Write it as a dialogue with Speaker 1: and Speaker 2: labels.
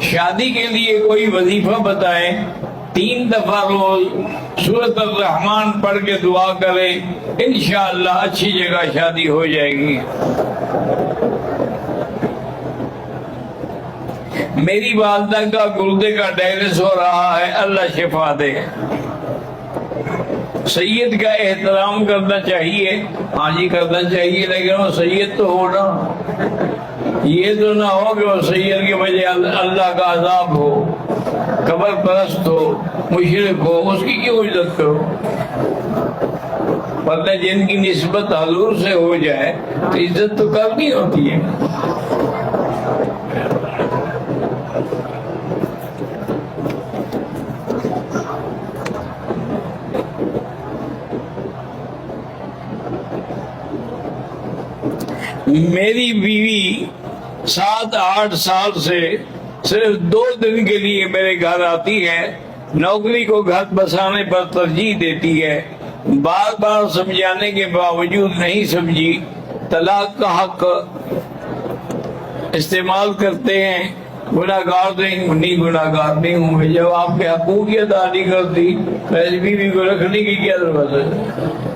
Speaker 1: شادی کے لیے کوئی وظیفہ بتائیں، 3 دفعہ روز سورۃ الرحمن پڑھ کے دعا کرے، انشاءاللہ اچھی جگہ شادی ہو جائے گی۔ میری والدہ کا گردے کا ڈائلس ہو رہا ہے، اللہ شفا دے۔ سید کا احترام کرنا چاہیے، ہاں جی کرنا چاہیے، لیکن وہ سید تو ہو نا، یہ تو نہ ہو کہ وہ سید کی وجہ اللہ کا عذاب ہو، قبر پرست ہو، مشرک ہو، اس کی کیوں عزت کرو؟ ورنہ جن کی نسبت حضور سے ہو جائے تو عزت تو کرنی ہوتی ہے۔ میری بیوی 7-8 سال سے صرف 2 دن کے لیے میرے گھر آتی ہے، نوکری کو گھر بسانے پر ترجیح دیتی ہے، بار بار سمجھانے کے باوجود نہیں سمجھی، طلاق کا حق استعمال کرتے ہیں۔ گناہگار نہیں، گناہگار نہیں ہوں، جب آپ کے حقوق کی ادا نہیں کرتی تو اس بیوی کو رکھنے کی کیا ضرورت ہے؟